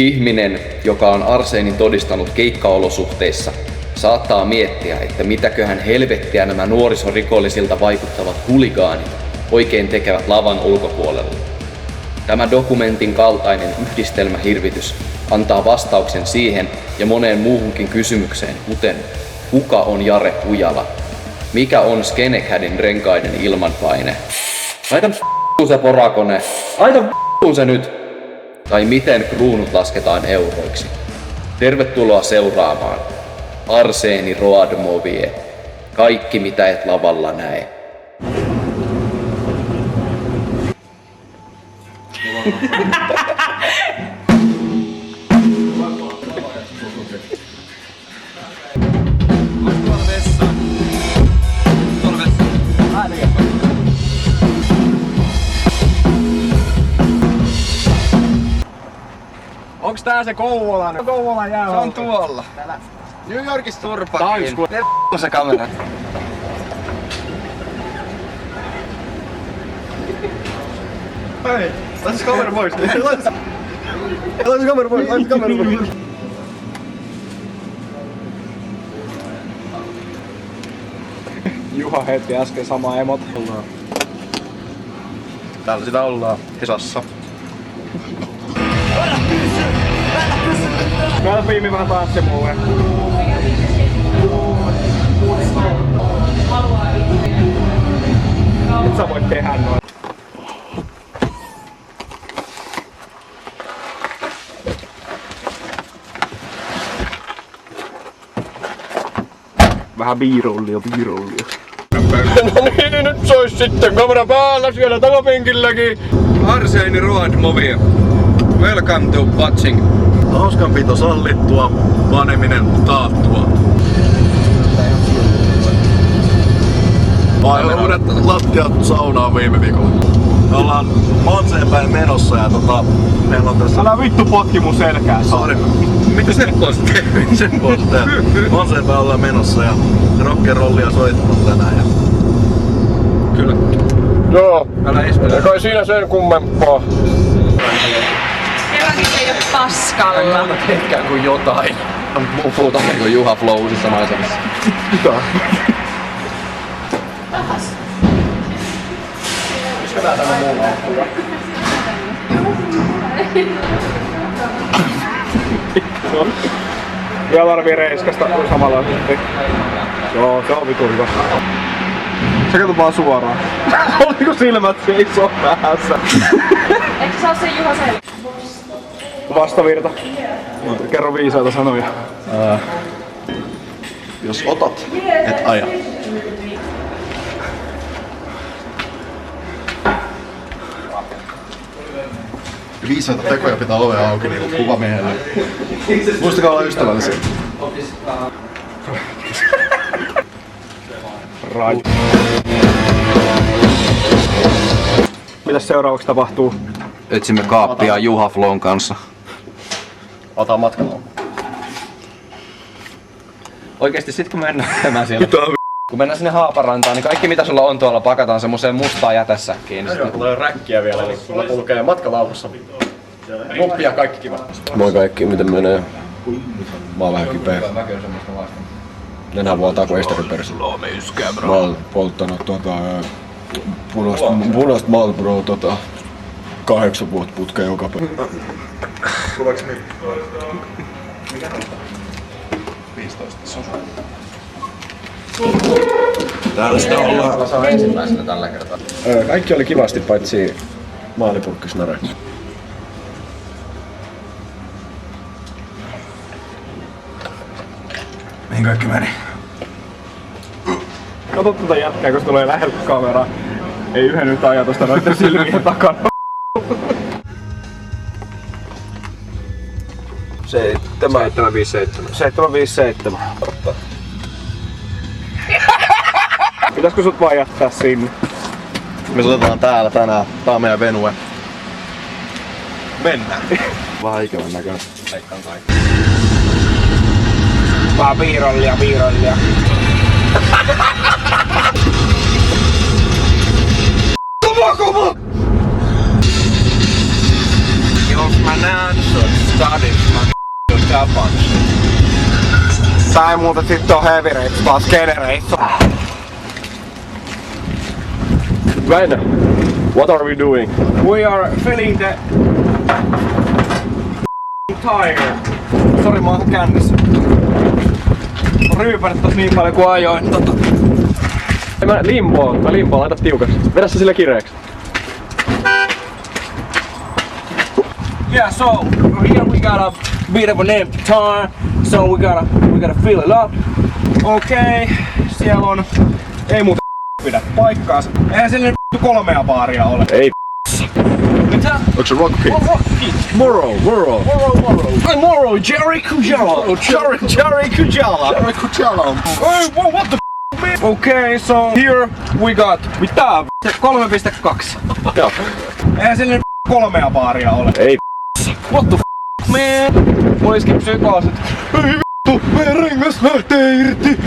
Ihminen, joka on arseenin todistanut keikkaolosuhteissa, saattaa miettiä, että mitäköhän helvettiä nämä nuorisorikollisilta vaikuttavat huligaanit oikein tekevät lavan ulkopuolella. Tämä dokumentin kaltainen yhdistelmähirvitys antaa vastauksen siihen ja moneen muuhunkin kysymykseen, kuten kuka on Jare Kujala? Mikä on Skenecadin renkaiden ilmanpaine? Laita se porakone! Laita se nyt! Tai miten kruunut lasketaan euroiksi? Tervetuloa seuraamaan Arseeni Road Movie. Kaikki mitä et lavalla näe. Onks tää se Kouvolan? Kouvolan jää. Se on tuolla. New Yorkista turpakin. Se kamera. Hei, laita se kamera pois. Laita se kamera pois. Laita kamera pois. Juha heitti äsken samaa emot. Täällä sitä ollaan Hesassa. Meillä viimi vähän tanssimuuja. Et sä voit tehdä noin. Vähän biirollia. No niin, nyt sois sitten kamera päällä siellä takapenkilläkin. Arseeni Road Movie. Welcome to watching. Hauskanpito sallittua, paneminen taattua. Uudet lattiat saunaan viime viikolla. Me ollaan Monseen päin menossa ja meillä on tässä... Älä vittu potki mun selkää. Sori. Mitä se posti? Sen posteja. Monseen päin ollaan menossa ja rock'n'rollia soittamaan tänään. Ja... Kyllä. Joo. Älä espelä. Ja kai siinä sen kummempaa. Kerrankin se ei oo paskalla. Aina tehkään kuin jotain. Puhutaan kuin Juha Flowsissa maisemassa. Mitä? Missä tämä mulla on? Vielä tarvii reiskasta samalla. Joo, se on vitu hyvä. Sä katsot vaan suoraan. Oliko silmät seisoo päässä? Eikö se oo se Juha Selkä? Vastavirta. Kerro viisaita sanoja. Jos otat, et aja. Viisaita tekoja pitää ovea auki niinku kuvamiehelle. Muistakaa olla ystävällisiä. Raju. Mitäs seuraavaksi tapahtuu? Etsimme kaappia Juha Flown kanssa. Ota matkalla. Oikeesti sit kun kun mennään sinne Haaparantaan, niin kaikki mitä sulla on tuolla pakataan semmoseen mustaan jätesäkkiin. Joo, mulla on räkkiä vielä, niin sulla kulkee matkalaukussa. Muppia kaikki kiva. Moi kaikki, miten menee? Mä oon vähän kipeä. Nenä vuotaa kuin Esteri-persi. Mä oon polttanut punaista Marlboroa 8 vuotta putkeen joka päivä. Tuleeks nyt? Mikä 15. Täällä sitä ollaan. Se on ensimmäisenä tällä kertaa. Kaikki oli kivasti paitsi maalipurkkisnare. Mihin kaikki meni? Kato tuota jätkää, kun tulee läheltä kameraa. Ei yhden nyt ajatusta noitten silmien takana. 757. 757. Pitäisikö sut vaan jättää sinne? Me soitetaan täällä tänään. Tää on meidän venue. Mennään. Vähän ikävän näköinen. Leikkaan kaikki. Vaan viirollia. Jos mä näen sut. Tää ei muuten sit oo heavy reitsu, taas skenereitsu. Väinö, what are we doing? We are filling the tire. Sori, mä oon kännissä. Mä ryypännyt tos niin paljon kuin ajoin. Mä limpoon, laita tiukaksi. Vedä se sille kireeksi. Yeah, so here we got a bit of an empty tire, so we gotta fill it up. Okei, siellä on, ei muuta pidä paikkaansa. Eihän siellä 3 baaria ole. Ei. Mitä? Onks se Rock Pit? Moro. Hey Moro, Jerry Kujala. Jerry Kujala. Hey, what the man? Okay, so here we got, mitä 3.2. Joo. Eihän siellä 3 baaria ole. Ei. What the man? Olisikin psykoosit. Ei vittu, meidän rengas lähtee irti.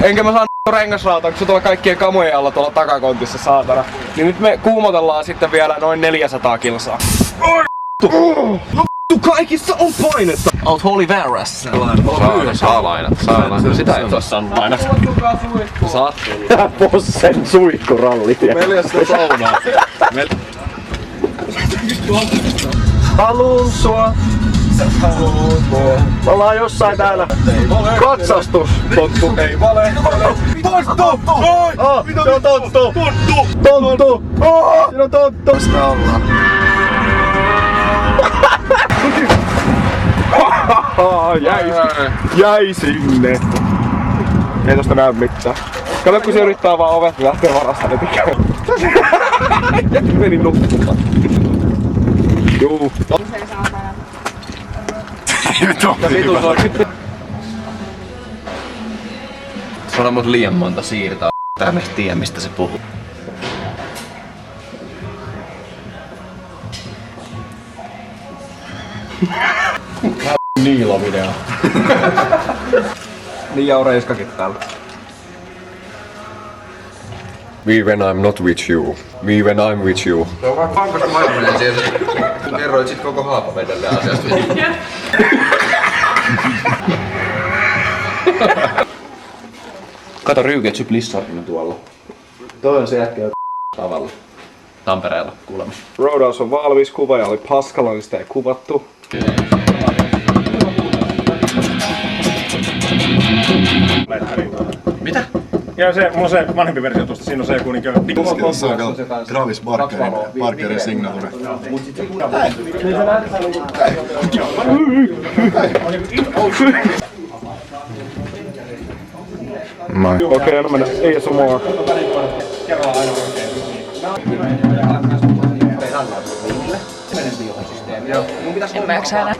Enkä mä saa rengasrautaa, kun se tuolla kaikkien kamojen alla tuolla takakontissa saatana. Niin nyt me kuumotellaan sitten vielä noin 400 kilsaa. Oi vittu, kaikissa on painetta. Oot Holy Varas. Saa lainata. Sitä ei tossa on lainata. Saat. Possen suihkuralli. Meillä sitä saunaa. Haluun sua. Me ollaan jossain täällä. Katsastus. Tonttu ei vale. Tonttu! Se on tonttu. Tonttu. Siinä on tonttu. Sitä ollaan. Jäi sinne. Ei tosta näy mitään. Kato kun se yrittää vaan ovet ja lähtee varastamaan ne meni nukkumaan. Juu. Se on mut liian monta siirtoa. Tää me tiedä mistä se puhuu. Niilo-video. Niin ja on Reiskakin täällä. We when I'm not with you. We when I'm with you. Se on vaan pankasta maailman siellä. Kerroit sit koko Haapavedelle asiasta. Kato Ryyketsy Blizzardina tuolla. Toi on se jätkä tavalla. Tampereella kuulemma. Roadhouse on valmis, kuvaaja oli paskalla, niin sitä ei kuvattu. Mitä? Ja se, mulla on se vanhempi versio tuosta, siinä on se joku niinkö... Se on Travis Barkerin signature. Okei, anna mennä ASMR. En mä jaksa enää.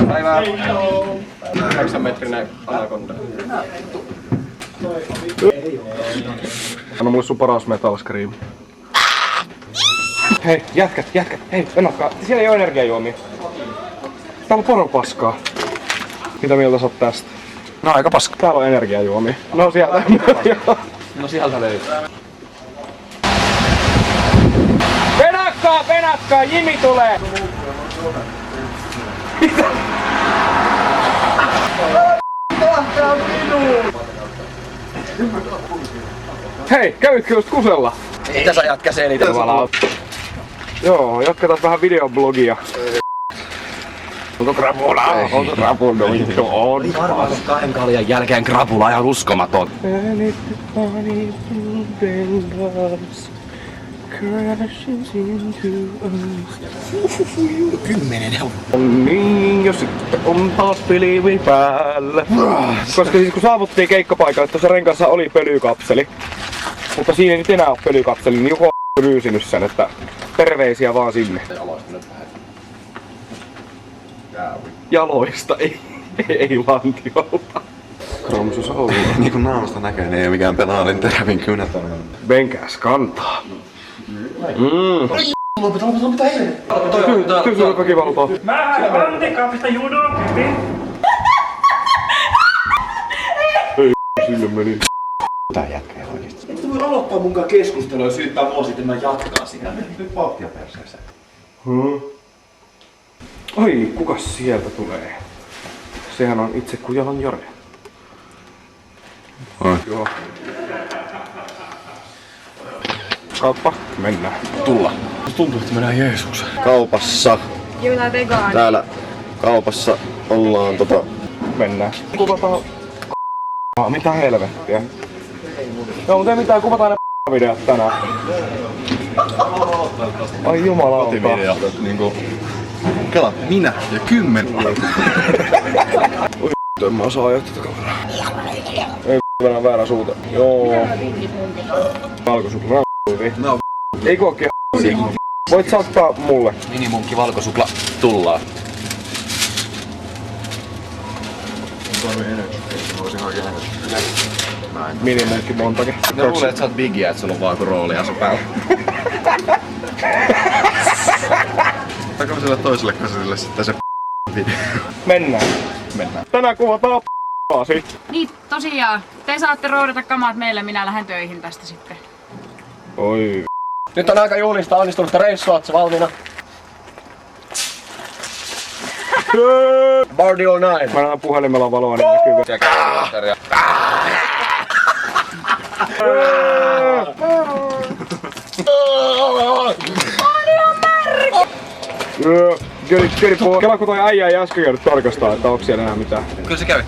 Päivää. 8-metrinen anakonda. Anna mulle sun paras Metal Scream. Hei, jätkät, hei, venatkaa. Siellä ei oo energiajuomia. Täällä on poron paskaa. Mitä mieltä sä oot tästä? No aika paska. Täällä on energiajuomia. No sieltä. No sieltä löytyy. Penatkaa, Jimi tulee! Mitä? Hei, kävitkö just kusella? Mitä sä jätkä selität? Joo, jatketaan vähän videoblogia. Onko krapula? Onko krapula? On. 2 kaljan jälkeen krapula ihan uskomaton. Niin, jos sitten on taas pilivi päällä. Koska siis kun saavuttiin keikkapaikalle, tuossa renkaassa oli pölykapseli. Mutta siinä ei nyt enää ole pölykapseli, niin joku on ryysinyt sen, että terveisiä vaan sinne. Jaloista, ei lantiolta. Kromsus on ollut. Niin kuin naamasta näkee, niin ei oo mikään penaalin terävin kynät. Menkääs kantaa. Tyysy väkivaltaa. Mä antikaapista judoa, Sille meni. Et voi aloittaa munkaan keskustelua ja syyttää mua sitten mä jatkaa sitä. Nyt vauhtia perseeseen. Ai, kukas sieltä tulee? Sehän on itse Kujalan Jore. Joo. Kauppa, mennään. Tulla. Tuntuu, että mennään Jeesukseen. Kaupassa. Juna vegaani. Täällä kaupassa ollaan Mennään. Kuvataan mitä helvettiä. Joo, mutta ei mitään, kuvataan ne videot tänään. Ai jumalauta. Niinku... Kela, minä ja 10. En mä osaa ajaa tätä kameraa. Ei mennään väärä suunta. Joo. Valkosukla. No, Ei kokea. Voit saattaa mulle. minimunkki valkosukla tullaan. Minimunkki montakin. Ne luulee, että sä oot bigiä, että sulla on vaan joku rooliasu päällä. Takaa sille toiselle kasille sitten se video. Mennään. Tänään kuvataan p***aasi. Niin, tosiaan. Te saatte roudata kamat meille, minä lähden töihin tästä sitten. Oi. Nyt on aika juhlistaa onnistunutta reissua, ootko sä valmiina? Bardi all night. Mä näen puhelimella valoa, niin näkyy. Kyllä, kela kun toi äijä ei äsken käynyt tarkastaa, että onko siellä enää mitään. Kyllä se kävi.